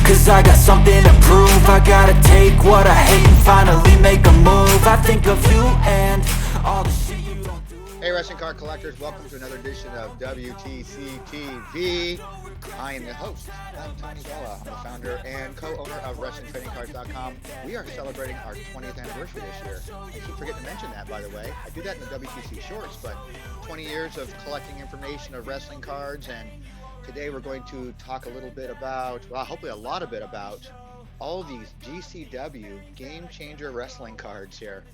cause I got something to prove. I gotta take what I hate and finally make a move. I think of you and all the shit you don't do. Hey wrestling card collectors, welcome to another edition of WTCtv. I am the host, I'm Tony Bella. I'm the founder and co-owner of WrestlingTradingCards.com. We are celebrating our 20th anniversary this year. I keep forgetting to mention that, by the way. I do that in the WTC shorts, but 20 years of collecting information of wrestling cards, and today we're going to talk a little bit about, well, hopefully a lot of it about all these GCW Game Changer wrestling cards here.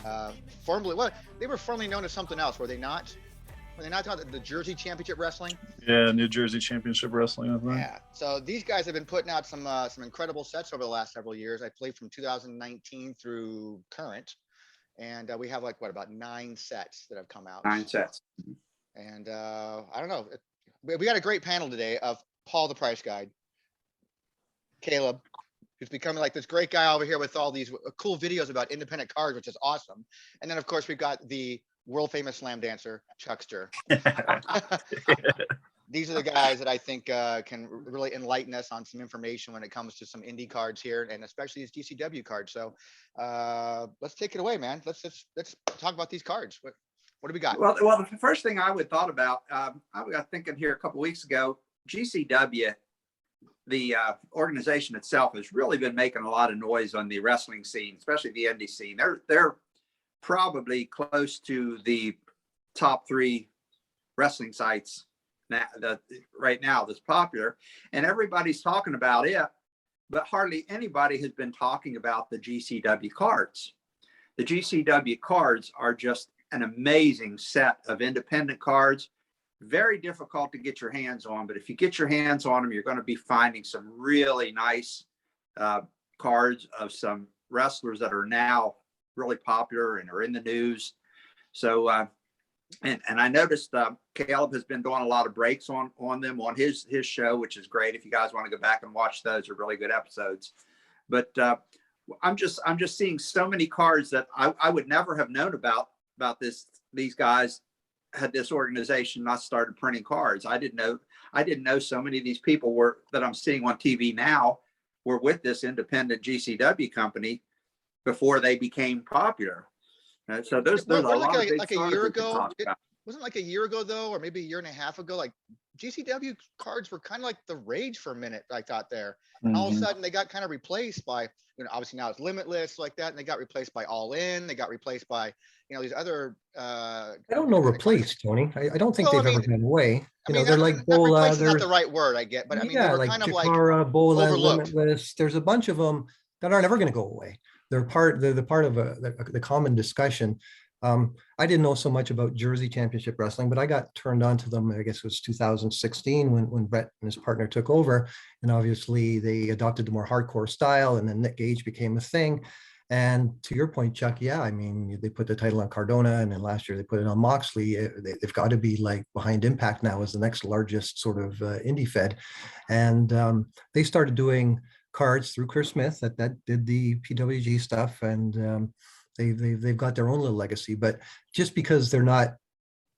They were formerly known as something else, were they not? Were they not called the Jersey Championship Wrestling? Yeah, New Jersey Championship Wrestling, I think. Yeah. So these guys have been putting out some incredible sets over the last several years. I played from 2019 through current, and we have about 9 sets that have come out. 9 sets. And I don't know. We got a great panel today of Paul the Price Guide, Caleb, who's becoming like this great guy over here with all these cool videos about independent cards, which is awesome. And then, of course, we've got the world famous slam dancer, Chuckster. These are the guys that I think can really enlighten us on some information when it comes to some indie cards here, and especially these GCW cards. So let's take it away, man. Let's talk about these cards. What do we got? Well, the first thing I would thought about, I was thinking here a couple of weeks ago, GCW, the organization itself has really been making a lot of noise on the wrestling scene, especially the indie scene. They're probably close to the top 3 wrestling sites right now that's popular, and everybody's talking about it, but hardly anybody has been talking about the GCW cards. The GCW cards are just an amazing set of independent cards. Very difficult to get your hands on, but if you get your hands on them, you're going to be finding some really nice cards of some wrestlers that are now really popular and are in the news. So and I noticed Caleb has been doing a lot of breaks on them on his show, which is great. If you guys want to go back and watch those, are really good episodes. But I'm just seeing so many cards that I would never have known about these guys had this organization not started printing cards. I didn't know so many of these people that I'm seeing on TV now were with this independent GCW company before they became popular. So there's a lot of big like a year ago. Wasn't Like a year ago though, or maybe a year and a half ago, like GCW cards were kind of like the rage for a minute, I thought there. And all of a sudden they got kind of replaced by, obviously now it's Limitless like that, and they got replaced by All In. They got replaced by, these other. I don't know replaced, Tony. I don't think they've ever gone away. They're like Bola. They're not the right word, I get, but yeah, they were like kind of Chikara, like Bola, overlooked. Limitless. There's a bunch of them that aren't ever going to go away. They're the part of the common discussion. I didn't know so much about Jersey Championship Wrestling, but I got turned on to them, I guess it was 2016 when Brett and his partner took over. And obviously they adopted the more hardcore style, and then Nick Gage became a thing. And to your point, Chuck, yeah, I mean, they put the title on Cardona, and then last year they put it on Moxley. They've got to be like behind Impact now as the next largest sort of indie fed. And they started doing cards through Chris Smith that did the PWG stuff, and they've got their own little legacy. But just because they're not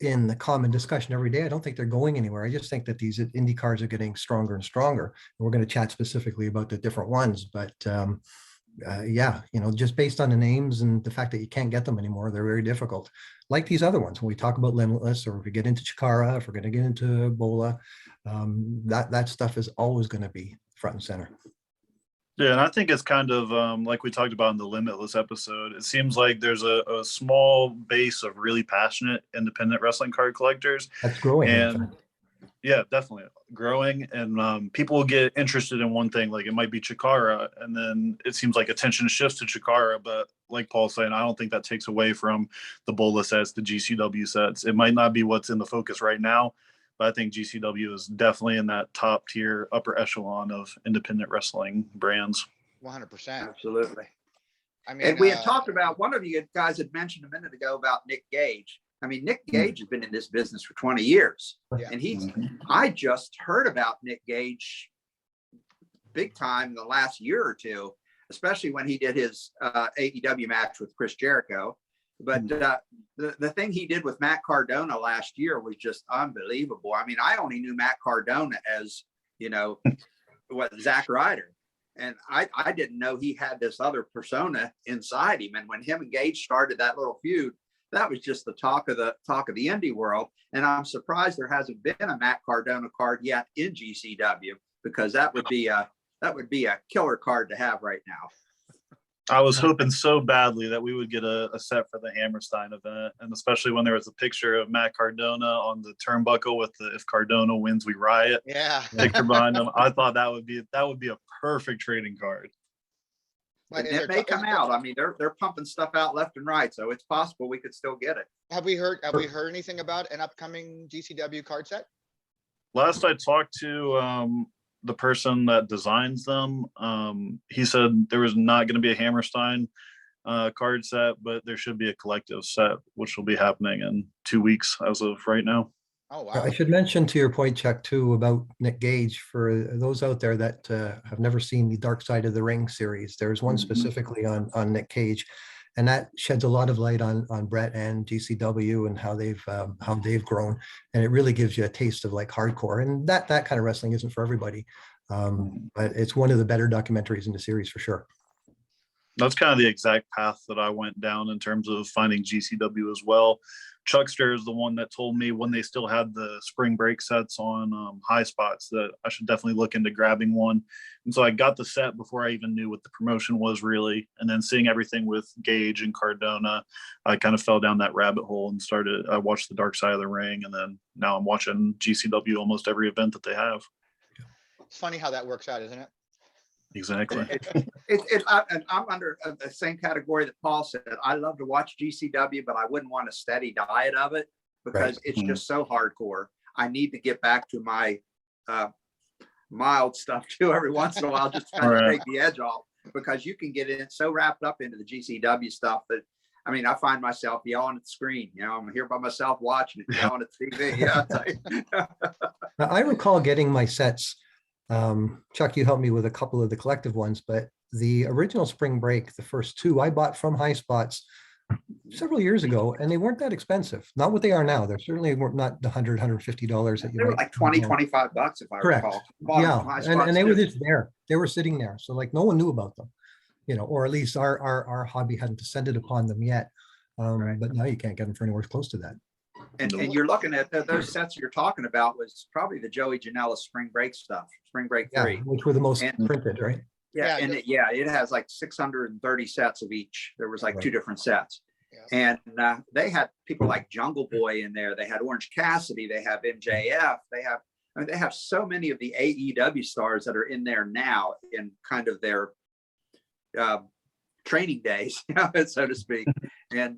in the common discussion every day, I don't think they're going anywhere. I just think that these indie cards are getting stronger and stronger. And we're going to chat specifically about the different ones, but yeah, just based on the names and the fact that you can't get them anymore, they're very difficult. Like these other ones, when we talk about Limitless, or if we get into Chikara, if we're going to get into Bola, that stuff is always going to be front and center. Yeah, and I think it's kind of like we talked about in the Limitless episode. It seems like there's a small base of really passionate independent wrestling card collectors. That's growing. And yeah, definitely growing. And people will get interested in one thing, like it might be Chikara, and then it seems like attention shifts to Chikara. But like Paul's saying, I don't think that takes away from the Bola sets, the GCW sets. It might not be what's in the focus right now, but I think GCW is definitely in that top tier, upper echelon of independent wrestling brands. 100%. Absolutely. I mean, and we had talked about, one of you guys had mentioned a minute ago about Nick Gage. I mean, Nick Gage has been in this business for 20 years. Yeah. And I just heard about Nick Gage big time in the last year or two, especially when he did his AEW match with Chris Jericho. But the thing he did with Matt Cardona last year was just unbelievable. I mean, I only knew Matt Cardona as, Zack Ryder. And I didn't know he had this other persona inside him. And when him and Gage started that little feud, that was just the talk of the indie world. And I'm surprised there hasn't been a Matt Cardona card yet in GCW, because that would be a killer card to have right now. I was hoping so badly that we would get a set for the Hammerstein event, and especially when there was a picture of Matt Cardona on the turnbuckle with the "If Cardona wins, we riot" picture behind him. I thought that would be a perfect trading card. And it may come out. I mean, they're pumping stuff out left and right, so it's possible we could still get it. Have we heard anything about an upcoming GCW card set? Last I talked to the person that designs them, he said there was not going to be a Hammerstein card set, but there should be a collective set, which will be happening in 2 weeks as of right now. Oh, wow. I should mention, to your point, Chuck, too, about Nick Gage, for those out there that have never seen the Dark Side of the Ring series. There's one specifically on Nick Gage, and that sheds a lot of light on Brett and GCW and how they've grown, and it really gives you a taste of like hardcore. And that kind of wrestling isn't for everybody, but it's one of the better documentaries in the series for sure. That's kind of the exact path that I went down in terms of finding GCW as well. Chuckster is the one that told me when they still had the spring break sets on High Spots that I should definitely look into grabbing one. And so I got the set before I even knew what the promotion was really. And then seeing everything with Gage and Cardona, I kind of fell down that rabbit hole and I watched the Dark Side of the Ring. And then now I'm watching GCW almost every event that they have. It's funny how that works out, isn't it? Exactly. And I'm under the same category that Paul said. I love to watch GCW, but I wouldn't want a steady diet of it because it's just so hardcore. I need to get back to my mild stuff too every once in a while, just to kind of take the edge off, because you can get so wrapped up into the GCW stuff that, I mean, I find myself yelling at the screen. You know, I'm here by myself watching it, yelling at the TV. Yeah. I recall getting my sets. Chuck, you helped me with a couple of the collective ones, but the original Spring Break, the first two, I bought from High Spots several years ago, and they weren't that expensive. Not what they are now. They're certainly not the $100, $150 that you They were like $20, $25 if I recall. Yeah, and they were just there. They were sitting there. So like no one knew about them, you know, or at least our hobby hadn't descended upon them yet. But now you can't get them for anywhere close to that. And you're looking at those sets you're talking about was probably the Joey Janela Spring Break stuff, Spring Break 3. Which were the most printed, right? It has like 630 sets of each. There was like 2 different sets. Yeah. And they had people like Jungle Boy in there. They had Orange Cassidy. They have MJF. They have so many of the AEW stars that are in there now in kind of their training days, so to speak. And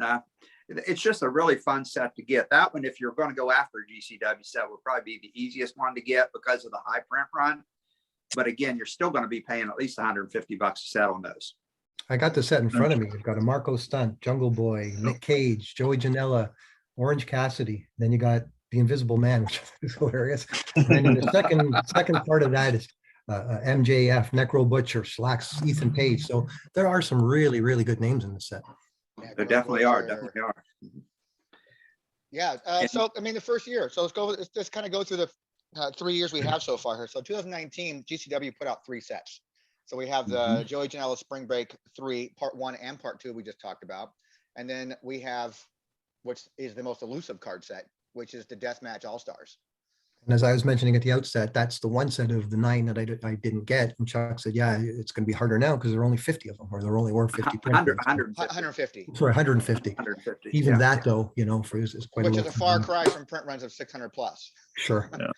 it's just a really fun set to get. That one, if you're going to go after a GCW set, would probably be the easiest one to get because of the high print run. But again, you're still going to be paying at least $150 a set on those. I got the set in front of me. You've got a Marco Stunt, Jungle Boy, Nick Cage, Joey Janela, Orange Cassidy. Then you got the Invisible Man, which is hilarious. And then the second part of that is MJF, Necro Butcher, Slacks, Ethan Page. So there are some really, really good names in the set. Yeah, there definitely are. Yeah. So, I mean, the first year. So let's just kind of go through the 3 years we have so far here. So 2019, GCW put out 3 sets. So we have the Joey Janela Spring Break 3, Part 1 and Part 2 we just talked about. And then we have, which is the most elusive card set, which is the Deathmatch All-Stars. And as I was mentioning at the outset, that's the one set of the 9 that I didn't get. And Chuck said, yeah, it's going to be harder now because there are only 50 of them, or there only were 50. 150. Sorry, 150. Even that, though, you know, is quite which is a far cry from print runs of 600 plus. Sure. Yeah.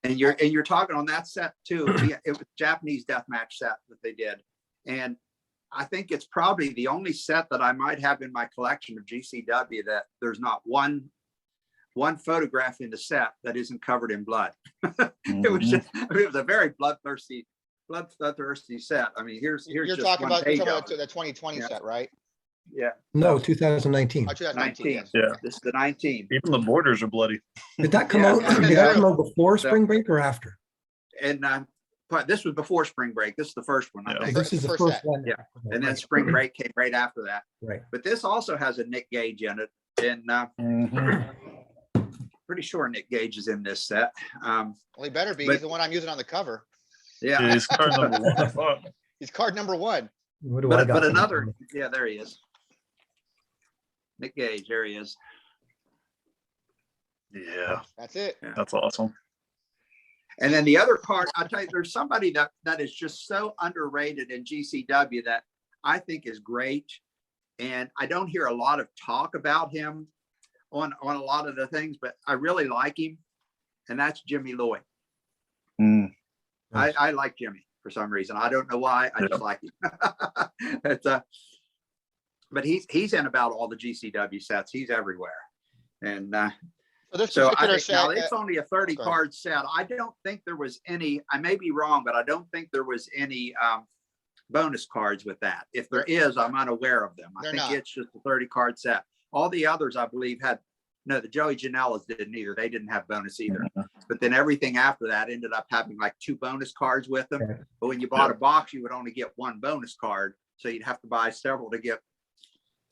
And you're talking on that set too. It was Japanese deathmatch set that they did, and I think it's probably the only set that I might have in my collection of GCW that there's not one photograph in the set that isn't covered in blood. It was a very bloodthirsty set. I mean, here's you're just talking about the 2020 set, right? Yeah. No, 2019. 2019. Yes. Yeah. This is the 19. Even the borders are bloody. Did that come out? Did that come out before Spring Break or after? And this was before Spring Break. This is the first one. I think. This is the first one. Yeah. And then Spring Break came right after that. Right. But this also has a Nick Gage in it. And pretty sure Nick Gage is in this set. Well, he better be. He's the one I'm using on the cover. Yeah. He's card number 1. Fuck. He's card number 1. What do I got? But another, yeah, there he is. Nick Gage, there he is. Yeah, That's it. that's awesome. And then the other card, I'll tell you, there's somebody that is just so underrated in GCW that I think is great. And I don't hear a lot of talk about him on a lot of the things, but I really like him. And that's Jimmy Lloyd. Mm. I like Jimmy for some reason. I don't know why. I just like him. But he's in about all the GCW sets. He's everywhere. And So this so I particular think now set, it's only a 30 go card set. I don't think there was any, I may be wrong, but I don't think there was any bonus cards with that. If there is, I'm unaware of them. I They're think not. it's just a 30 card set. All the others, I believe, had, no, the Joey Janela's didn't either. They didn't have bonus either. But then everything after that ended up having like 2 bonus cards with them. Okay. But when you bought a box, you would only get 1 bonus card. So you'd have to buy several to get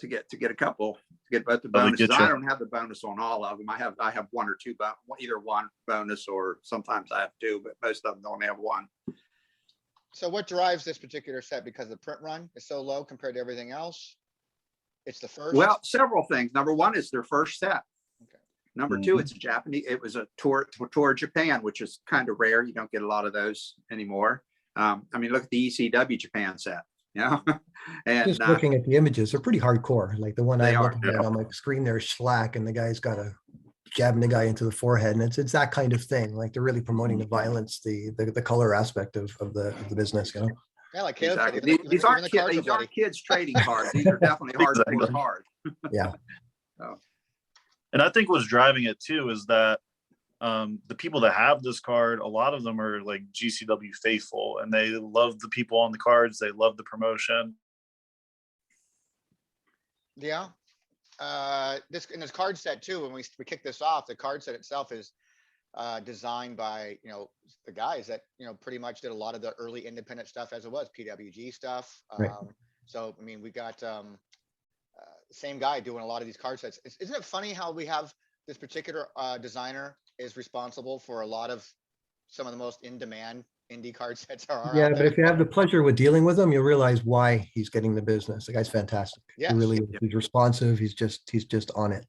a couple, to get both the Oh, they bonuses. get you. I don't have the bonus on all of them. I have 1 or 2, either 1 bonus or sometimes I have 2, but most of them only have 1. so what drives this particular set? Because the print run is so low compared to everything else. It's the first. Well, several things. Number 1 is their first set. Okay. Number 2, it's a Japanese. It was a tour Japan, which is kind of rare. You don't get a lot of those anymore. I mean, look at the ECW Japan set. You know, and Just looking at the images, they're pretty hardcore. Like the one They I'm are, looking at on my screen there is Schlack, and the guy's got a jabbing the guy into the forehead, and it's that kind of thing. Like they're really promoting the violence, the color aspect of the business, you know. Yeah, like Caleb said, exactly. even the- These even aren't the kids. cards are These aren't bloody. kids trading cards. These are definitely hardcore Exactly. cards. Yeah. And I think what's driving it too is that the people that have this card, a lot of them are like GCW faithful, and they love the people on the cards. They love the promotion. Yeah. This in this card set too, when we kick this off, the card set itself is designed by, the guys that, pretty much did a lot of the early independent stuff as it was, PWG stuff. Right. So, I mean, we got same guy doing a lot of these card sets. Isn't it funny how we have this particular designer is responsible for a lot of some of the most in-demand indie card sets are Yeah, out but there? if you have the pleasure with dealing with him, you'll realize why he's getting the business. The guy's fantastic. Yes. He really is. He's responsive. He's just on it,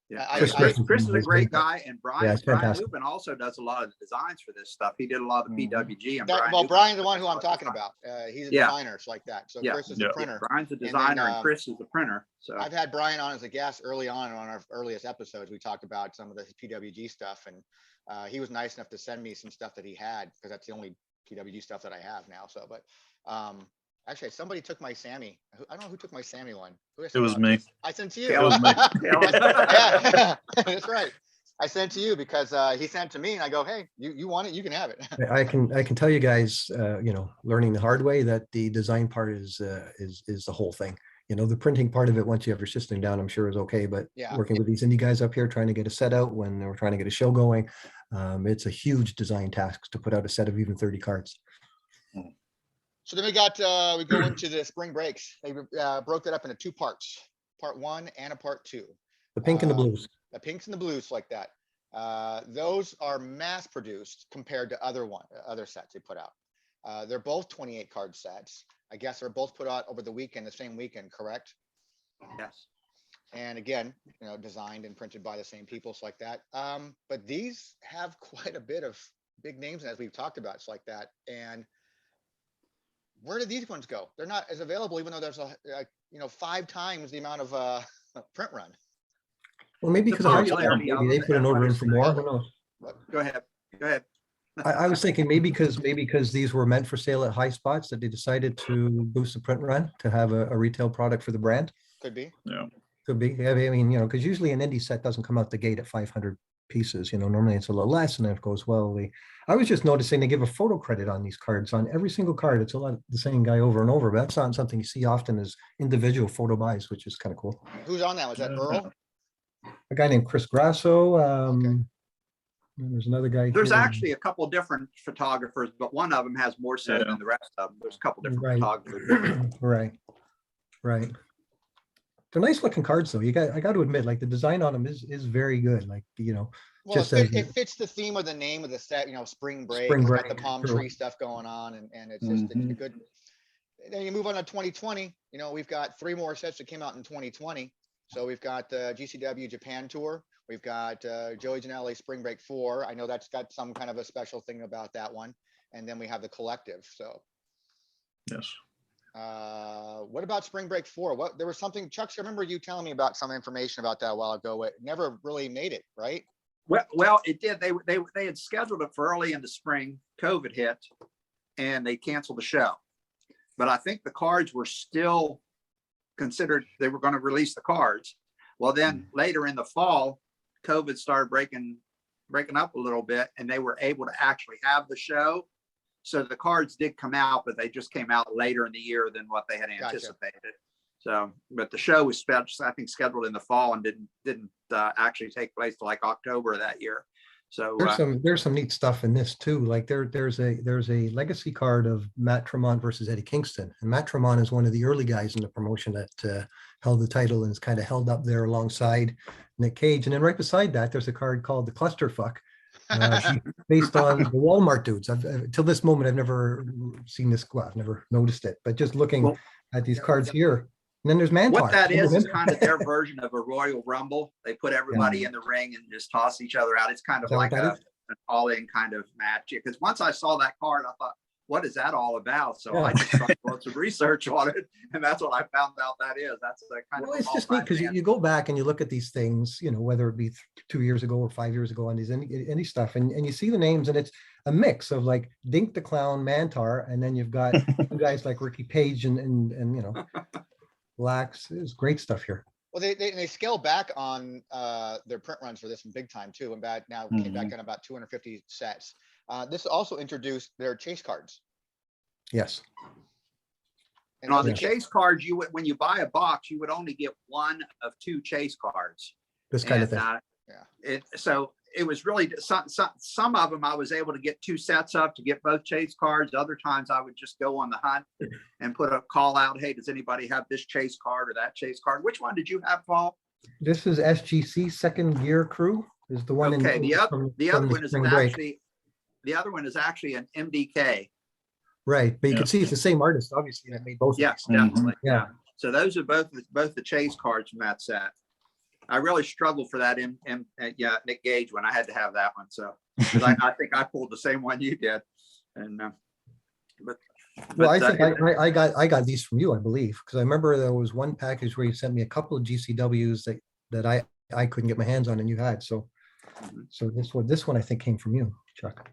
Yeah, Chris Chris is a great guy, and Yeah, it's Brian fantastic. Lupin also does a lot of the designs for this stuff. He did a lot of the PWG. And Well, Lupin Brian's the one does who a I'm lot of talking design. about. He's a Yeah. designer, it's like that. So Yeah. Chris is Yeah. the printer. Brian's a then, designer, and Chris is the printer. So I've had Brian on as a guest early on our earliest episodes. We talked about some of the PWG stuff, and he was nice enough to send me some stuff that he had, because that's the only PWG stuff that I have now. So, but actually, somebody took my Sammy. I don't know who took my Sammy one. Who did I It send was out me. to? I sent to you. It was me. Yeah, that's right. I sent to you because he sent to me, and I go, "Hey, you want it? You can have it." I can tell you guys, learning the hard way, that the design part is the whole thing. The printing part of it, once you have your system down, I'm sure is okay. But Yeah. working with these indie guys up here, trying to get a set out when we're trying to get a show going, it's a huge design task to put out a set of even 30 cards. So then we go into the spring breaks. They broke that up into 2 parts, part 1 and a part 2. The pink and the blues. The pinks and the blues like that. Those are mass produced compared to other sets they put out. They're both 28 card sets. I guess they're both put out over the weekend, the same weekend, correct? yes, And again, designed and printed by the same people, it's like that. But these have quite a bit of big names, as we've talked about, it's like that. And where did these ones go? They're not as available, even though there's 5 times the amount of print run. Well, maybe The because of high spots, popularity of maybe they them, put an order in that's for what more. it's- Who knows? go ahead. I was thinking maybe because these were meant for sale at high spots, that they decided to boost the print run to have a retail product for the brand. Could be. Yeah. Could be. Yeah, I mean, because usually an indie set doesn't come out the gate at 500 pieces. Normally it's a little less, and then it goes well. I was just noticing they give a photo credit on these cards. On every single card, it's a lot of the same guy over and over. But that's not something you see often as individual photo buys, which is kind of cool. Who's on that? Was that Earl? A guy named Chris Grasso. And there's another guy. There's here. actually a couple different photographers, but one of them has more so Yeah. than the rest of them. There's a couple different Right. photographers. Right. They're nice looking cards though. I got to admit, like the design on them is very good. Like, Well, Just as it fits the theme of the name of the set, spring break. Spring It's got the break, palm true. tree stuff going on, and it's just it's a Mhm. good. Then you move on to 2020. We've got 3 more sets that came out in 2020. So we've got the GCW Japan Tour. We've got Joey Janelli Spring Break 4. I know that's got some kind of a special thing about that one. And then we have the collective. So Yes. what about Spring Break 4? There was something, Chuck, I remember you telling me about some information about that a while ago. It never really made it, right? Well, it did. They had scheduled it for early in the spring. COVID hit, and they canceled the show. But I think the cards were still considered. They were going to release the cards. Well, then later in the fall, COVID started breaking up a little bit, and they were able to actually have the show. So the cards did come out, but they just came out later in the year than what they had anticipated. So, but the show was I think scheduled in the fall and didn't actually take place till like October of that year. So there's some neat stuff in this too. Like there's a legacy card of Matt Tremont versus Eddie Kingston, and Matt Tremont is one of the early guys in the promotion that held the title and is kind of held up there alongside Nick Cage. And then right beside that, there's a card called the Clusterfuck, based on the Walmart dudes. Till this moment, I've never seen this. Well, I've never noticed it, but just looking at these cards here. And then there's Mantar. What that is kind of their version of a Royal Rumble. They put everybody in the ring and just toss each other out. It's kind of like an all-in kind of match. Because once I saw that card, I thought, what is that all about? So I just started doing some research on it, and that's what I found out that is. That's the kind of. Well, it's just neat because you go back and you look at these things, whether it be 2 years ago or 5 years ago on these any stuff, and you see the names, and it's a mix of like Dink the Clown, Mantar, and then you've got guys like Ricky Page and Lax. Is great stuff here. Well, they scale back on their print runs for this one big time too, and now came back in about 250 sets. This also introduced their chase cards. Yes. And on the chase cards, when you buy a box, you would only get one of 2 chase cards. This kind of thing. So it was really some of them I was able to get 2 sets of to get both chase cards. Other times I would just go on the hunt and put a call out. Hey, does anybody have this chase card or that chase card? Which one did you have, Paul? This is SGC Second Gear Crew. Is the one. Okay. The other one is actually an MDK. Right, but you can see it's the same artist, obviously, that made both. Yes, definitely. Yeah. So those are both the chase cards from that set. I really struggled for that Nick Gage when I had to have that one. So I think I pulled the same one you did. And I think I got these from you, I believe, because I remember there was one package where you sent me a couple of GCWs that I couldn't get my hands on, and you had. So this one I think came from you, Chuck.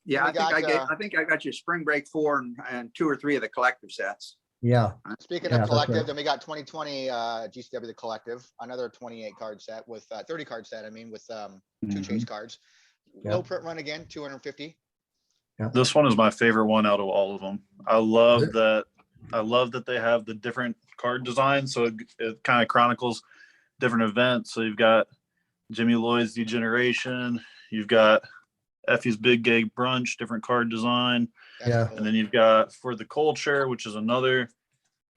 Yeah, I think I got you Spring Break 4 and 2 or 3 of the collective sets. Yeah. Speaking of collective, right. Then we got 2020 GCW the collective, another 28 card set with 30 card set. With 2 chase cards. Low print run again, 250. Yeah. This one is my favorite one out of all of them. I love that they have the different card designs, so it kind of chronicles different events. So you've got Jimmy Lloyd's Degeneration, you've got Effie's Big Gay Brunch, different card design. Yeah. And then you've got For the Culture, which is another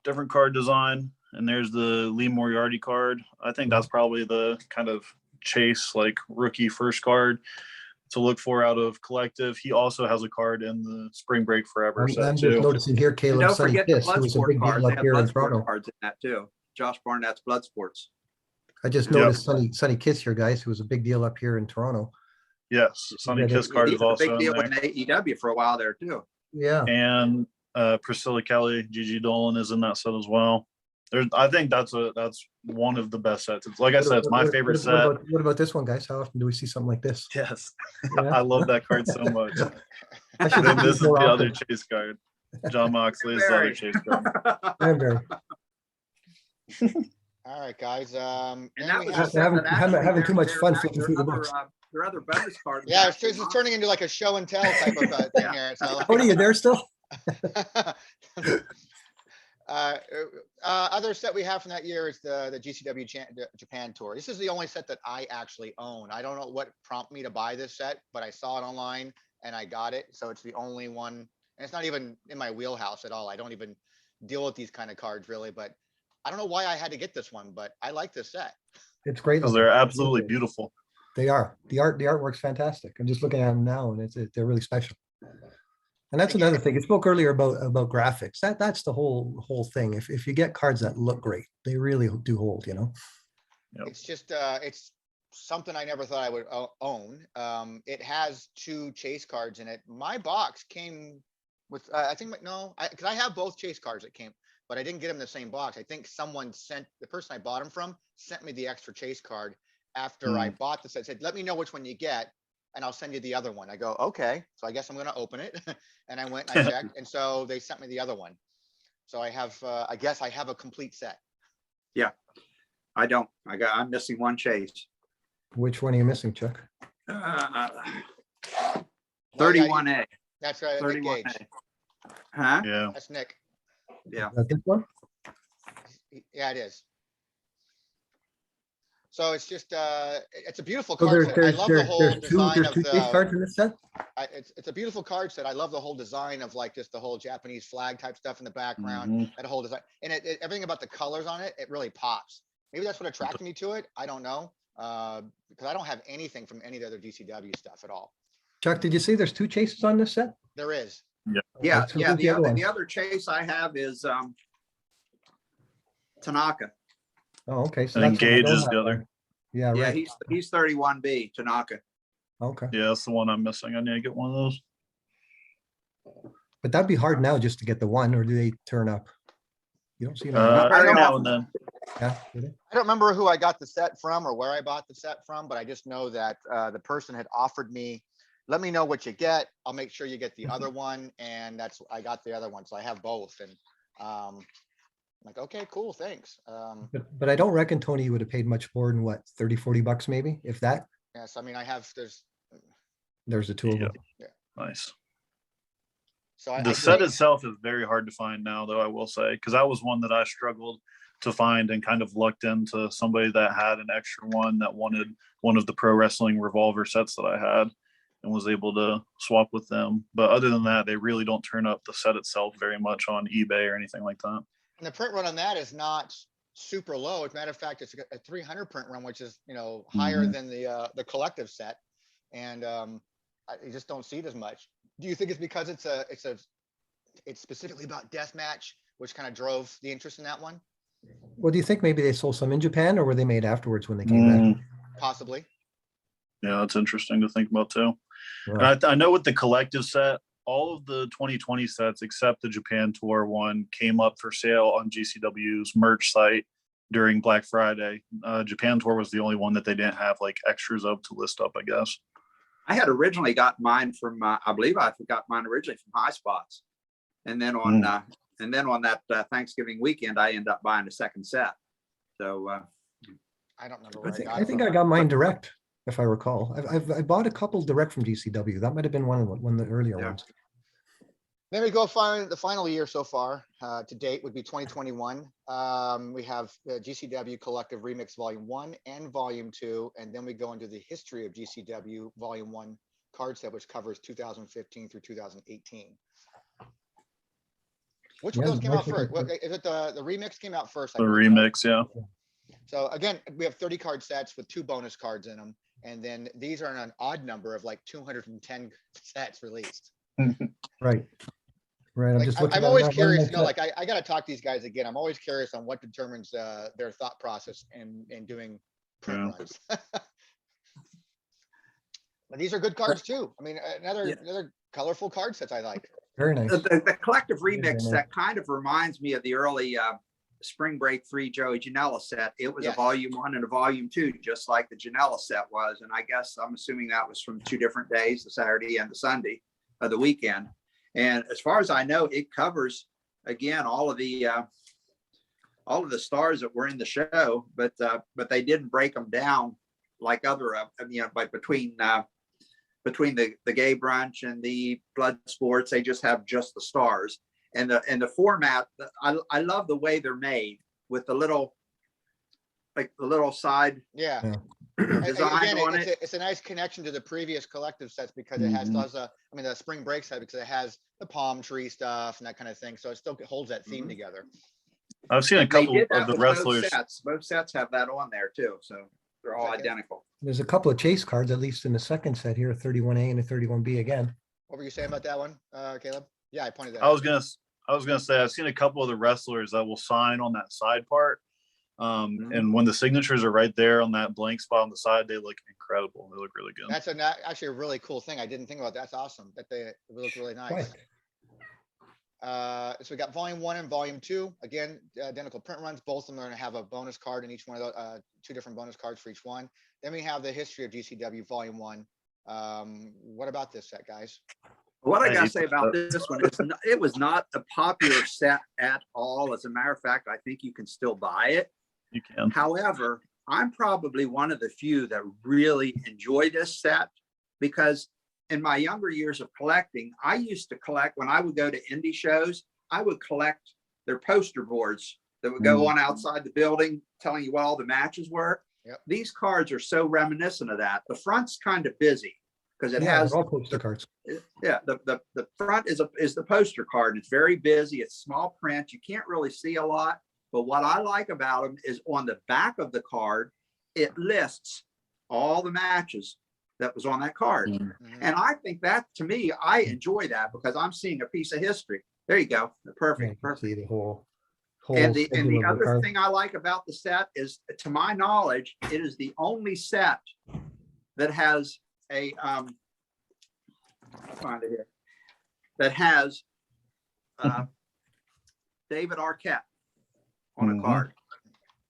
different card design. And there's the Lee Moriarty card. I think that's probably the kind of chase, like rookie first card to look for out of collective. He also has a card in the Spring Break Forever set I'm too. just noticing here, Caleb, don't Sonny forget Kiss, the who was a Bloodsport big cards. deal They up have here in Bloodsport Toronto. cards in that too. Josh Barnett's Bloodsports. I just noticed Sonny Kiss here, guys, who was a big deal up here in Toronto. Yes, Sonny Kiss card is also a big deal in there. in AEW for a while there too. Yeah. And Priscilla Kelly, Gigi Dolan is in that set as well. I think that's one of the best sets. It's like I said, it's my favorite set. What about this one, guys? How often do we see something like this? Yes, Yeah. I love that card so much. I should And then have this is more the often. other chase card. John Moxley is the other chase card. I'm very. All right, guys. And that was having too much fun flipping through the books. There are other bonus cards. Yeah, it's turning into like a show and tell type of thing here. So. What are you there still? Other set we have from that year is the GCW Japan Tour. This is the only set that I actually own. I don't know what prompted me to buy this set, but I saw it online and I got it. So it's the only one, and it's not even in my wheelhouse at all. I don't even deal with these kind of cards really, but I don't know why I had to get this one, but I like this set. It's great. Because they're absolutely beautiful. They are. The artwork's fantastic. I'm just looking at them now, and they're really special. And that's another thing. You spoke earlier about graphics. That's the whole thing. If you get cards that look great, they really do hold, you know. Yep. It's just it's something I never thought I would own. It has 2 chase cards in it. My box came with I think because I have both chase cards that came, but I didn't get them in the same box. I think someone the person I bought them from sent me the extra chase card after I bought the set. Said, let me know which one you get, and I'll send you the other one. I go, okay. So I guess I'm going to open it. And I went and I checked, and so they sent me the other one. So I have, I guess I have a complete set. Yeah, I don't. I'm missing one chase. Which one are you missing, Chuck? 31A. That's right. 31A. Huh? Yeah. That's Nick. Yeah. This one? Yeah, it is. So it's just, it's a beautiful So card set. I love the whole design of two case cards in this set? it's a beautiful card set. I love the whole design of like just the whole Japanese flag type stuff in the background, that whole design, and everything about the colors on it, it really pops. Maybe that's what attracted me to it. I don't know, because I don't have anything from any of the other GCW stuff at all. Chuck, did you say there's 2 chases on this set? There is. Yeah. Okay, so Yeah. who's the other one? The other chase I have is Tanaka. Oh, okay. So I think that's the one I Gage don't is have the other. then. Yeah, Yeah, right. he's 31B, Tanaka. Okay. Yeah, that's the one I'm missing. I need to get one of those. But that'd be hard now just to get the one, or do they turn up? You don't see them. very Now often. and then. Yeah. Do they? I don't remember who I got the set from or where I bought the set from, but I just know that the person had offered me, let me know what you get. I'll make sure you get the other one. And I got the other one. So I have both. And I'm like, okay, cool. Thanks. But I don't reckon Tony would have paid much more than what, 30, 40 bucks maybe, if that. Yes. I mean, There's the 2 of them. Nice. so I The set itself is very hard to find now, though, I will say, because that was one that I struggled to find and kind of lucked into somebody that had an extra one that wanted one of the pro wrestling revolver sets that I had and was able to swap with them. But other than that, they really don't turn up the set itself very much on eBay or anything like that. And the print run on that is not super low. As a matter of fact, it's a 300 print run, which is, higher than the collective set. And you just don't see it as much. Do you think it's because it's specifically about deathmatch, which kind of drove the interest in that one? Well, do you think maybe they sold some in Japan, or were they made afterwards when they came back? Possibly. Yeah, that's interesting to think about too. Right. And I know with the collective set, all of the 2020 sets except the Japan Tour one came up for sale on GCW's merch site during Black Friday. Japan Tour was the only one that they didn't have like extras of to list up, I guess. I had originally got mine from, I believe I got mine originally from High Spots. And then on that Thanksgiving weekend, I ended up buying a second set. So I don't remember where I think I got mine direct, if I recall. I bought a couple direct from GCW. That might have been one of the earlier ones. Then we go find the final year so far to date would be 2021. We have the GCW Collective Remix Volume 1 and Volume 2, and then we go into the history of GCW Volume 1 card set, which covers 2015 through 2018. Which one of those came out first? Is it the remix came out first? The remix, yeah. So again, we have 30 card sets with 2 bonus cards in them. And then these are an odd number of like 210 sets released. Right. Right. I'm always curious, like I got to talk to these guys again. I'm always curious on what determines their thought process in doing print runs. But these are good cards too. I mean, another colorful card sets I like. Very nice. The collective remix set kind of reminds me of the early Spring Break 3 Joey Janela set. It was a volume 1 and a volume 2, just like the Janela set was. And I guess I'm assuming that was from 2 different days, the Saturday and the Sunday of the weekend. And as far as I know, it covers again all of the stars that were in the show, but they didn't break them down like other like between the gay brunch and the blood sports. They just have just the stars. And the format, I love the way they're made with the little side design on it. It's a nice connection to the previous collective sets because it has the Spring Break set, because it has the palm tree stuff and that kind of thing. So it still holds that theme together. I've seen a couple of the wrestlers. Both sets have that on there too. So They're all Second. identical. There's a couple of chase cards, at least in the second set here, a 31A and a 31B again. What were you saying about that one, Caleb? Yeah, I pointed that I out. was gonna say I've seen a couple of the wrestlers that will sign on that side part. And when the signatures are right there on that blank spot on the side, they look incredible. They look really good. That's actually a really cool thing. I didn't think about that. That's awesome. That they look really nice. Right. So we got volume 1 and volume 2. Again, identical print runs. Both of them are going to have a bonus card in each one of those, 2 different bonus cards for each one. Then we have the history of GCW volume 1. What about this set, guys? What I I gotta hate say about this one is it was not a popular set at all. As a matter of fact, I think you can still buy it. You can. However, I'm probably one of the few that really enjoy this set because in my younger years of collecting, I used to collect when I would go to indie shows, I would collect their poster boards that would go on outside the building telling you what all the matches were. Yep. These cards are so reminiscent of that. The front's kind of busy because it Yeah, has they're all poster cards. yeah, the front is the poster card. And it's very busy. It's small print. You can't really see a lot. But what I like about them is on the back of the card, it lists all the matches that was on that card. And I think that, to me, I enjoy that because I'm seeing a piece of history. There you go. Yeah, you Perfect. can Perfect. see the whole And the schedule of other card. thing I like about the set is, to my knowledge, it is the only set that has a I'll find it here, that has David Arquette on a card.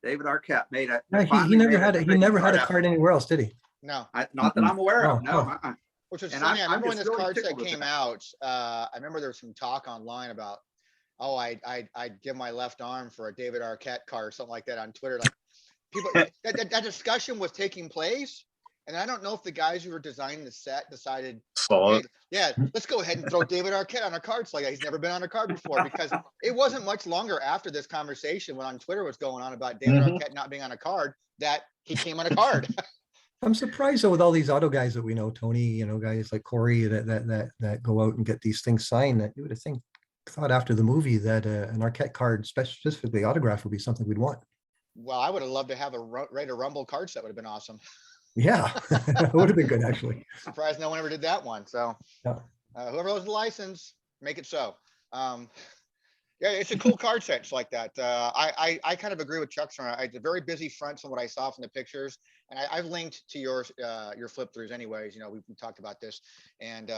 David Arquette made a. No, he finally never made had a he trading never had a out. card anywhere else, did he? No. Not that I'm aware of. Oh, No. oh. Which was And funny. I I'm remember when just this really card set tickled with came that. out, I remember there was some talk online about, oh, I'd give my left arm for a David Arquette card or something like that on Twitter. Like people, that discussion was taking place. And I don't know if the guys who were designing the set decided, Saw okay, it. yeah, let's go ahead and throw David Arquette on a card slate. He's never been on a card before, because it wasn't much longer after this conversation when on Twitter was going on about David Arquette not being on a card that he came on a card. I'm surprised though with all these auto guys that we know, Tony, guys like Corey that go out and get these things signed, that you would have thought after the movie that an Arquette card, specifically autograph, would be something we'd want. Well, I would have loved to have a Raider Rumble card set. Would have been awesome. Yeah, it would have been good actually. Surprised no one ever did that one. So Yeah. whoever owns the license, make it so. Yeah, it's a cool card set. It's like that. I kind of agree with Chuckster. It's a very busy front from what I saw from the pictures, and I've linked to your flip throughs anyways. We talked about this, and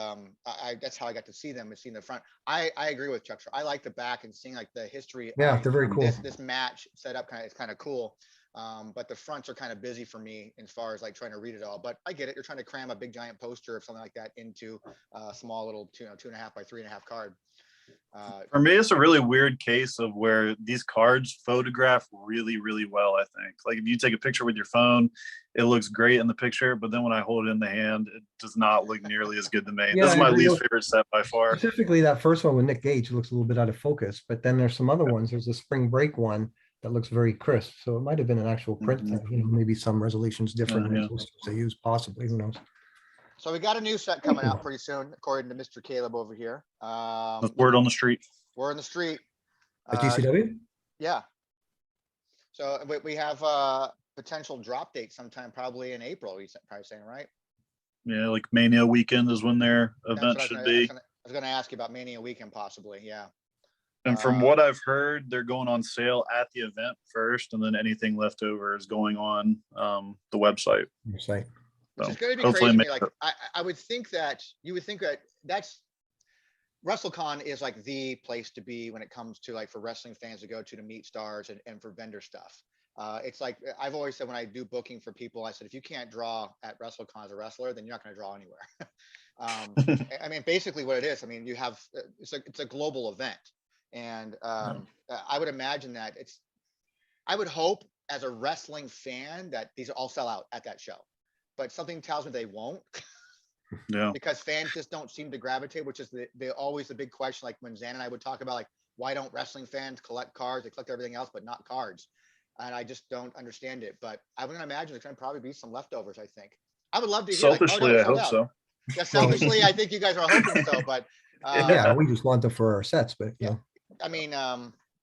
that's how I got to see them and seeing the front. I agree with Chuckster. I like the back and seeing like the history. Yeah, of they're very cool. This match set up it's kind of cool. But the fronts are kind of busy for me as far as like trying to read it all. But I get it. You're trying to cram a big giant poster or something like that into a small little 2.5 by 3.5 card. For me, it's a really weird case of where these cards photograph really, really well. I think, like if you take a picture with your phone, it looks great in the picture, but then when I hold it in the hand, it does not look nearly as good to me. Yeah, This is I my agree least with- favorite set by far. Specifically that first one with Nick Gage looks a little bit out of focus, but then there's some other ones. There's a spring break one that looks very crisp. So it might have been an actual print thing, maybe some resolutions different than Yeah. they use, possibly, who knows? So we got a new set coming out pretty soon, according to Mr. Caleb over here. The word on the street. We're in the street. At GCW? Yeah. So we have potential drop date sometime probably in April. He's probably saying, right? Yeah, like Mania weekend is when their That's event what should I be. was going to ask you about Mania weekend, possibly. Yeah. And from what I've heard, they're going on sale at the event first, and then anything left over is going on the website. Your site. Which So is going to be hopefully crazy. make Like it- I would think that you would think that WrestleCon is like the place to be when it comes to like for wrestling fans to go to meet stars and for vendor stuff. It's like I've always said when I do booking for people, I said if you can't draw at WrestleCon as a wrestler, then you're not going to draw anywhere. I mean, basically what it is. I mean, you have it's a global event, and I would imagine that I would hope as a wrestling fan that these all sell out at that show, but something tells me they won't. Yeah. Because fans just don't seem to gravitate, which is always the big question. Like when Zan and I would talk about like, why don't wrestling fans collect cards? They collect everything else, but not cards. And I just don't understand it. But I'm going to imagine there's going to probably be some leftovers, I think. I would love to hear. Selfishly, I hope so. Yeah, selfishly, I think you guys are hoping so. But Yeah, we just want them for our sets, but I mean,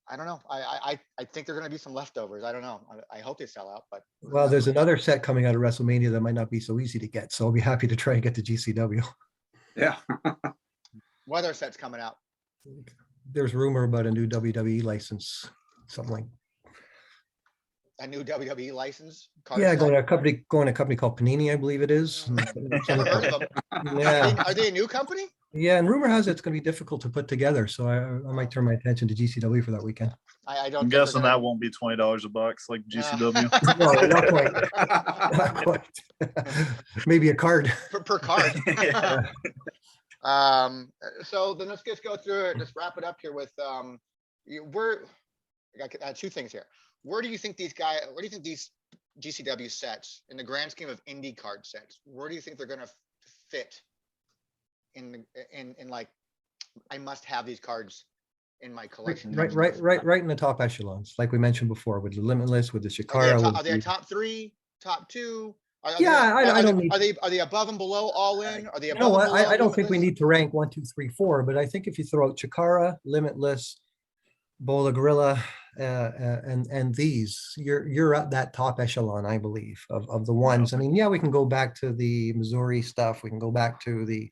I don't know. I think there are going to be some leftovers. I don't know. I hope they sell out, but Well, there's another set coming out of WrestleMania that might not be so easy to get. So I'll be happy to try and get the GCW. Yeah. what other sets coming out? There's rumor about a new WWE license, something like. A new WWE license? Card Yeah, set? going to a company called Panini, I believe it is. Never heard of them. Yeah, Are they a new company? yeah, and rumor has it it's going to be difficult to put together. So I might turn my attention to GCW for that weekend. I don't. I'm think they're guessing that won't be $20 a box like GCW. No, not quite. Not quite. Maybe a card. per card. Yeah. So then let's just go through it. Just wrap it up here with where I got two things here. Where do you think these GCW sets in the grand scheme of indie card sets, where do you think they're going to fit in like, I must have these cards in my collection? Right in the top echelons, like we mentioned before, with the Limitless, with the Shikara. Are they a top 3, top 2? Yeah, I don't need. Are they above and below all in? Are they above You know what? and below I don't think we Limitless? need to rank 1, 2, 3, 4, but I think if you throw out Chikara, Limitless, Bola Gorilla, and these, you're at that top echelon, I believe, of the ones. I mean, yeah, we can go back to the Missouri stuff, we can go back to the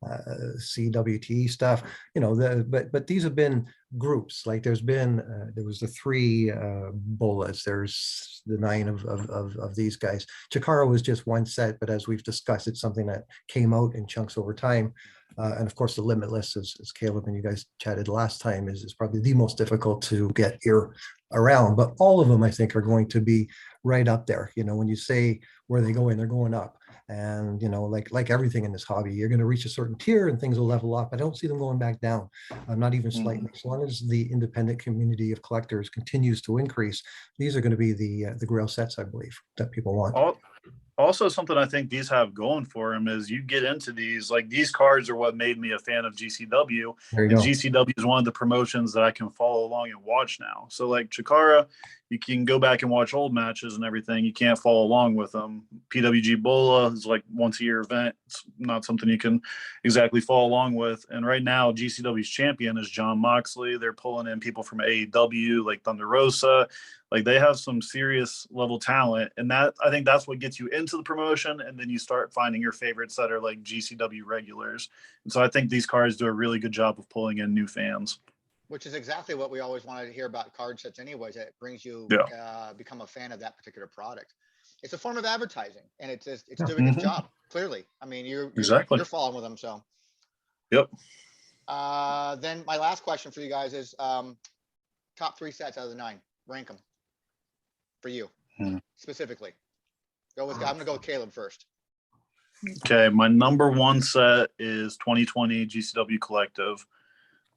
CWT stuff, you know, but these have been groups. Like there was the 3 Bolas, there's the 9 of these guys. Chikara was just one set, but as we've discussed, it's something that came out in chunks over time. And of course, the Limitless, as Caleb and you guys chatted last time, is probably the most difficult to get here around. But all of them, I think, are going to be right up there. You know, when you say where they go in, they're going up. And, you know, like everything in this hobby, you're going to reach a certain tier and things will level up. I don't see them going back down, not even slightly. As long as the independent community of collectors continues to increase, these are going to be the grail sets, I believe, that people want. Also, something I think these have going for them is you get into these, like these cards are what made me a fan of GCW. And GCW is one of the promotions that I can follow along and watch now. So like Chikara, you can go back and watch old matches and everything. You can't follow along with them. PWG Bola is like once a year event. It's not something you can exactly follow along with. And right now, GCW's champion is Jon Moxley. They're pulling in people from AEW like Thunder Rosa. Like they have some serious level talent, and that I think that's what gets you into the promotion, and then you start finding your favorites that are like GCW regulars. And so I think these cards do a really good job of pulling in new fans. Which is exactly what we always wanted to hear about card sets anyways. It brings you become a fan of that particular product. It's a form of advertising, and it's doing its job, clearly. I mean, you're following with them, so. Yep. Then my last question for you guys is top 3 sets out of the 9. Rank them for you specifically. I'm gonna go with Caleb first. Okay, my number 1 set is 2020 GCW Collective.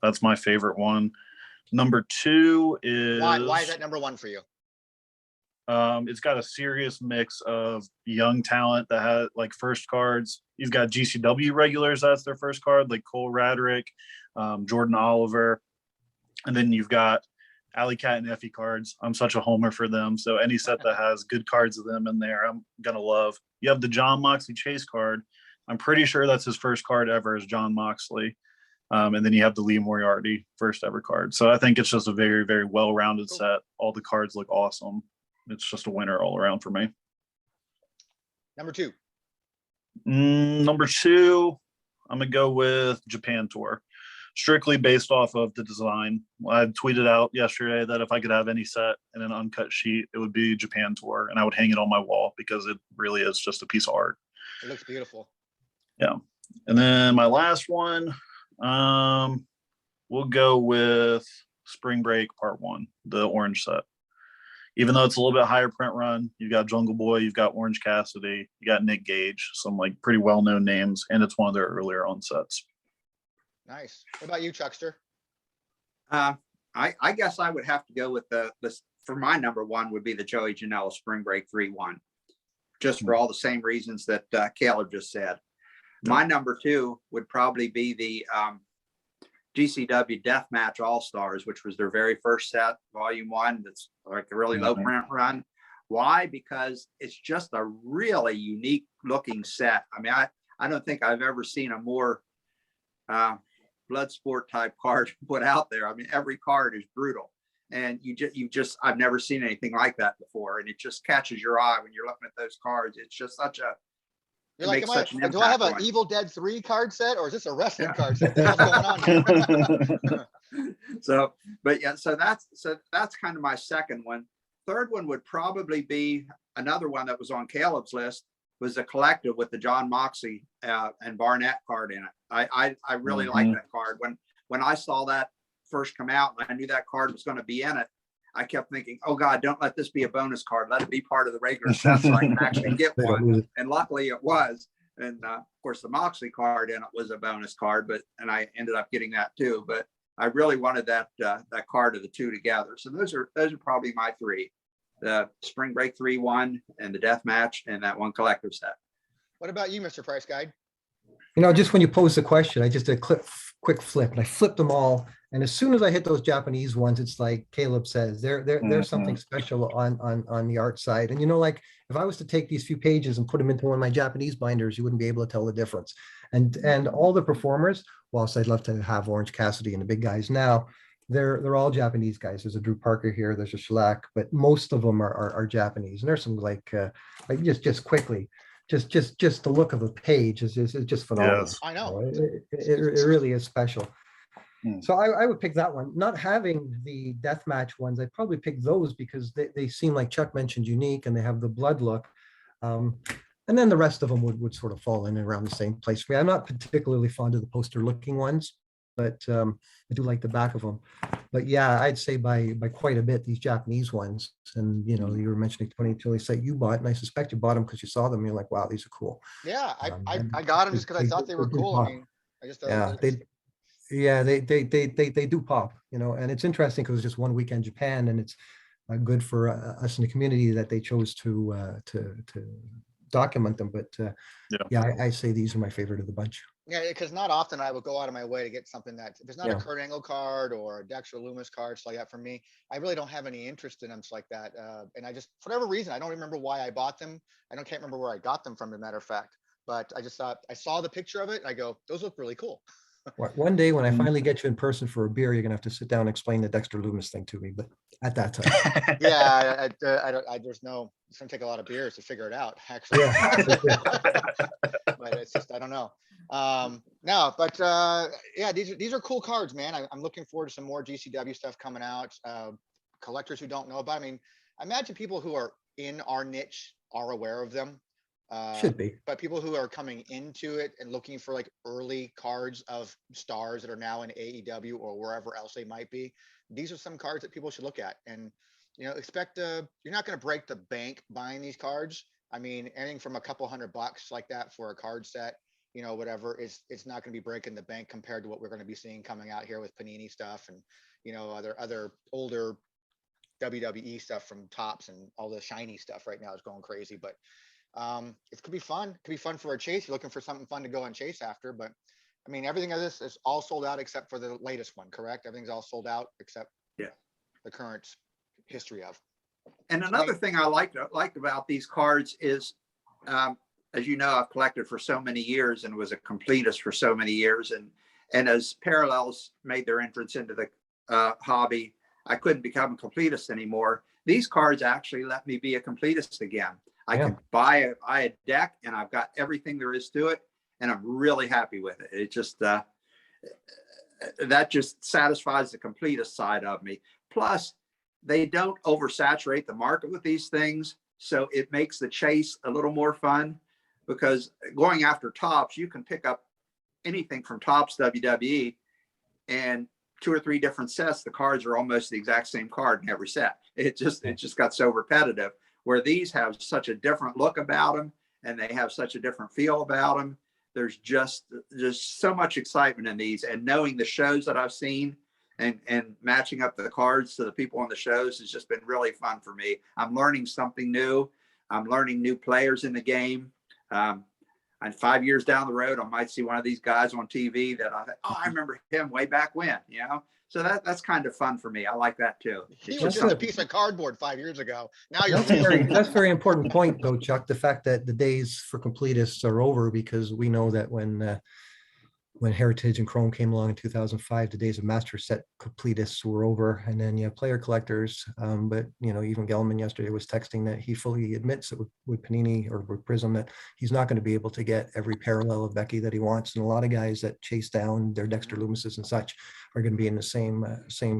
That's my favorite one. Number 2 is why is that number 1 for you? It's got a serious mix of young talent that has like first cards. You've got GCW regulars, that's their first card, like Cole Radrick, Jordan Oliver, and then you've got Alley Cat and Effie cards. I'm such a homer for them. So any set that has good cards of them in there, I'm going to love. You have the Jon Moxley Chase card. I'm pretty sure that's his first card ever is Jon Moxley. And then you have the Lee Moriarty first ever card. So I think it's just a very, very well-rounded set. All the cards look awesome. It's just a winner all around for me. Number 2. Number 2, I'm going to go with Japan Tour. Strictly based off of the design. I tweeted out yesterday that if I could have any set in an uncut sheet, it would be Japan Tour, and I would hang it on my wall because it really is just a piece of art. It looks beautiful. Yeah. And then my last one, we'll go with Spring Break Part 1, the orange set. Even though it's a little bit higher print run, you've got Jungle Boy, you've got Orange Cassidy, you got Nick Gage, some like pretty well-known names, and it's one of their earlier on sets. Nice. What about you, Chuckster? I guess I would have to go with the for my number 1 would be the Joey Janela Spring Break 3-1, just for all the same reasons that Caleb just said. My number 2 would probably be the GCW Deathmatch All-Stars, which was their very first set, volume 1. That's like a really low print run. Why? Because it's just a really unique looking set. I mean, I don't think I've ever seen a more blood sport type card put out there. I mean, every card is brutal. And I've never seen anything like that before. And it just catches your eye when you're looking at those cards. It's just You're like, do I have an Evil Dead 3 card set, or is this a wrestling card set? What's going on here? So that's kind of my second one. Third one would probably be another one that was on Caleb's list, was the collective with the John Moxley and Barnett card in it. I really like that card. When I saw that first come out and I knew that card was going to be in it, I kept thinking, oh God, don't let this be a bonus card. Let it be part of the regular set so I can actually get one. And luckily it was. And of course the Moxley card in it was a bonus card, and I ended up getting that too. But I really wanted that card of the two together. So those are probably my three: the Spring Break 3-1 and the Death Match and that one collective set. What about you, Mr. Price Guide? Just when you posed the question, I just did a quick flip and I flipped them all. And as soon as I hit those Japanese ones, it's like Caleb says, there's something special on the art side. And like if I was to take these few pages and put them into one of my Japanese binders, you wouldn't be able to tell the difference. And all the performers, whilst I'd love to have Orange Cassidy and the big guys now, they're all Japanese guys. There's a Drew Parker here, there's a Shellac, but most of them are Japanese. And there's some like just quickly. Just the look of a page is just phenomenal. Yes. I know. It really is special. So I would pick that one. Not having the deathmatch ones, I'd probably pick those because they seem, like Chuck mentioned, unique, and they have the blood look. And then the rest of them would sort of fall in and around the same place for me. I'm not particularly fond of the poster looking ones, but I do like the back of them. But yeah, I'd say by quite a bit, these Japanese ones. And you were mentioning 2020 set you bought, and I suspect you bought them because you saw them and you're like, wow, these are cool. Yeah, I got them just because I thought they were cool. I mean, I just they do pop, and it's interesting because it's just 1 weekend Japan, and it's good for us in the community that they chose to document them. But I say these are my favorite of the bunch. Yeah, because not often I would go out of my way to get something that, if it's not a Kurt Angle card or a Dexter Loomis card, so like that, for me, I really don't have any interest in them like that. And I just, for whatever reason, I don't remember why I bought them. Can't remember where I got them from, as a matter of fact. But I just thought, I saw the picture of it and I go, those look really cool. One day when I finally get you in person for a beer, you're gonna have to sit down and explain the Dexter Loomis thing to me. But at that time, yeah, it's gonna take a lot of beers to figure it out, actually. But it's just, I don't know. These are cool cards, man. I'm looking forward to some more GCW stuff coming out. Collectors who don't know about, I imagine people who are in our niche are aware of them. Should be. But people who are coming into it and looking for like early cards of stars that are now in AEW or wherever else they might be, these are some cards that people should look at. And expect you're not going to break the bank buying these cards. Anything from a couple $100 like that for a card set, whatever, it's not going to be breaking the bank compared to what we're going to be seeing coming out here with Panini stuff and other older WWE stuff from Topps, and all the shiny stuff right now is going crazy. But it could be fun. It could be fun for a chase. You're looking for something fun to go and chase after. But everything of this is all sold out except for the latest one, correct? Everything's all sold out except the current history of. And another thing I liked about these cards is, as you know, I've collected for so many years and was a completist for so many years. And as parallels made their entrance into the hobby, I couldn't become a completist anymore. These cards actually let me be a completist again. I can buy a deck and I've got everything there is to it, and I'm really happy with it. It just that just satisfies the completist side of me. Plus, they don't oversaturate the market with these things, so it makes the chase a little more fun, because going after Topps, you can pick up anything from Topps WWE, and 2 or 3 different sets, the cards are almost the exact same card in every set. It just got so repetitive. Where these have such a different look about them, and they have such a different feel about them. There's just so much excitement in these, and knowing the shows that I've seen and matching up the cards to the people on the shows has just been really fun for me. I'm learning something new. I'm learning new players in the game. And 5 years down the road, I might see one of these guys on TV that I think, oh, I remember him way back when, So that's kind of fun for me. I like that too. He was just a piece of cardboard 5 years ago. Now you're that's a very important point, though, Chuck. The fact that the days for completists are over, because we know that when when Heritage and Chrome came along in 2005, the days of master set completists were over, and then you have player collectors. But even Gelman yesterday was texting that he fully admits that with Panini or with Prism that he's not going to be able to get every parallel of Becky that he wants, and a lot of guys that chase down their Dexter Loomises and such are going to be in the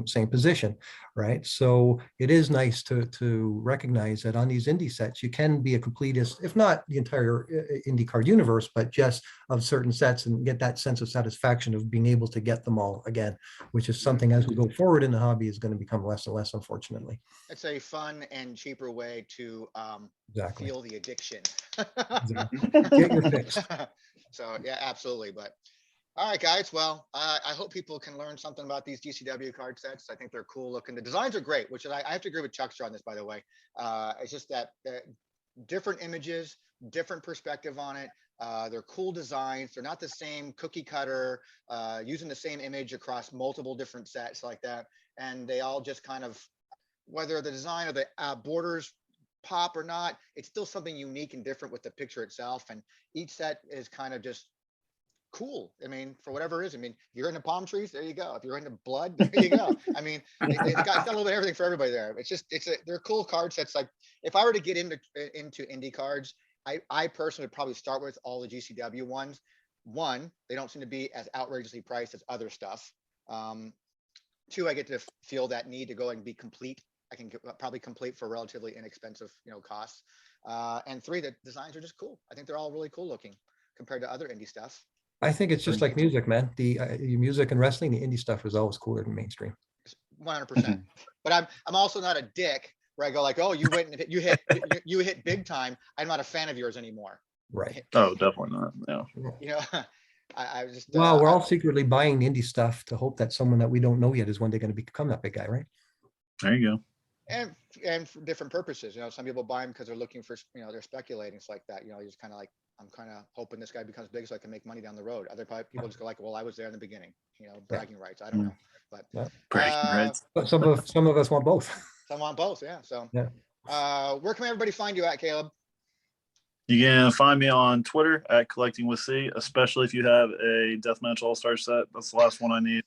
same position, right? So it is nice to recognize that on these indie sets you can be a completist, if not the entire indie card universe, but just of certain sets, and get that sense of satisfaction of being able to get them all again, which is something as we go forward in the hobby is going to become less and less, unfortunately. It's a fun and cheaper way to Exactly. feel the addiction. Get your fix. So yeah, absolutely. But all right, guys. Well, I hope people can learn something about these GCW card sets. I think they're cool looking. The designs are great, which I have to agree with Chuckster on this, by the way. It's just that different images, different perspective on it. They're cool designs. They're not the same cookie cutter, using the same image across multiple different sets like that. And they all just kind of, whether the design of the borders pop or not, it's still something unique and different with the picture itself. And each set is kind of just cool. I mean, for whatever it is. I mean, if you're into palm trees, there you go. If you're into blood, there you go. I mean, it's got a little bit of everything for everybody there. They're cool card sets. Like if I were to get into indie cards, I personally would probably start with all the GCW ones. One, they don't seem to be as outrageously priced as other stuff. Two, I get to feel that need to go and be complete. I can probably complete for relatively inexpensive, costs. And three, the designs are just cool. I think they're all really cool looking compared to other indie stuff. I think it's just like music, man. The music and wrestling, the indie stuff is always cooler than mainstream. 100%. But I'm also not a dick where I go like, oh, you went and you hit big time. I'm not a fan of yours anymore. Right. Oh, definitely not. Yeah. I just. Well, we're all secretly buying the indie stuff to hope that someone that we don't know yet is one day going to become that big guy, right? There you go. And for different purposes, some people buy them because they're looking for, they're speculating. It's like that, just kind of like, I'm kind of hoping this guy becomes big so I can make money down the road. Other people just go like, well, I was there in the beginning, bragging rights. I don't know, but bragging rights. But some of us want both. Some want both, yeah. So, yeah. Where can everybody find you at, Caleb? You can find me on Twitter at Collecting with C, especially if you have a Deathmatch All-Star set. That's the last one I need.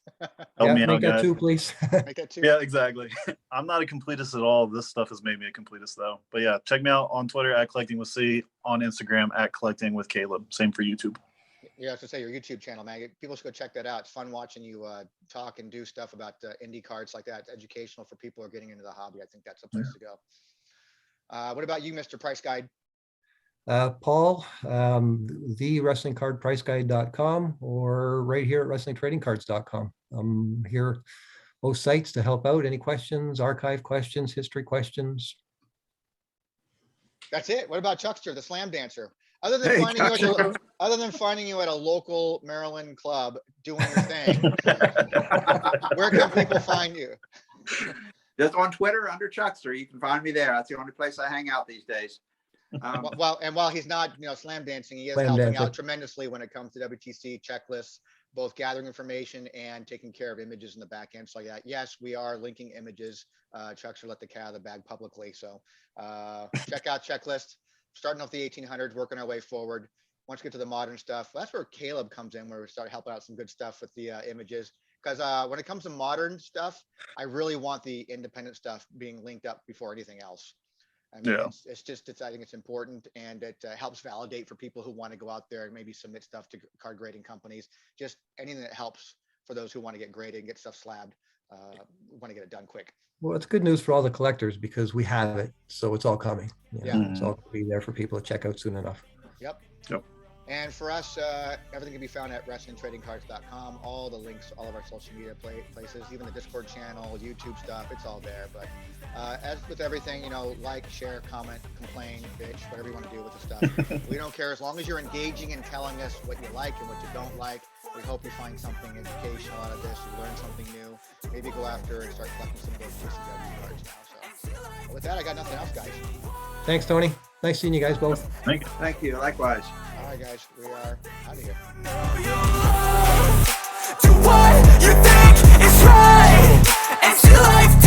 Help me out, make that guys. two, please. Make that two. Yeah, exactly. I'm not a completist at all. This stuff has made me a completist, though. But yeah, check me out on Twitter at Collecting with C, on Instagram at Collecting with Caleb. Same for YouTube. Yeah, I was gonna say your YouTube channel, man. People should go check that out. It's fun watching you talk and do stuff about indie cards like that. It's educational for people who are getting into the hobby. I think that's a place to go. What about you, Mr. Price Guide? Paul, the wrestlingcardpriceguide.com or right here at wrestlingtradingcards.com. I'm here both sites to help out. Any questions, archive questions, history questions? That's it. What about Chuckster, the slam dancer? Other than finding you at a local Maryland club doing your thing, where can people find you? Just on Twitter under Chuckster. You can find me there. That's the only place I hang out these days. While he's not, slam dancing, he is helping out tremendously when it comes to WTC checklists, both gathering information and taking care of images in the back end. So yeah, yes, we are linking images. Chuckster let the cat out of the bag publicly. So check out checklist. Starting off the 1800s, working our way forward. Once we get to the modern stuff, that's where Caleb comes in, where we start helping out some good stuff with the images. Because when it comes to modern stuff, I really want the independent stuff being linked up before anything else. I mean, Yeah. I think it's important, and it helps validate for people who want to go out there and maybe submit stuff to card grading companies. Just anything that helps for those who want to get graded and get stuff slabbed, want to get it done quick. Well, it's good news for all the collectors because we have it, so it's all coming. It's all going to be there for people to check out soon enough. Yep. Yep. And for us, everything can be found at wrestlingtradingcards.com. All the links, all of our social media places, even the Discord channel, YouTube stuff, it's all there. But as with everything, like, share, comment, complain, bitch, whatever you want to do with the stuff. We don't care as long as you're engaging and telling us what you like and what you don't like. We hope you find something educational out of this. You learn something new. Maybe go after and start collecting some of those GCW cards now. So with that, I got nothing else, guys. Thanks, Tony. Nice seeing you guys both. Thank you. Thank you. Likewise. All right, guys, we are out of here. Do what you think is right, and your life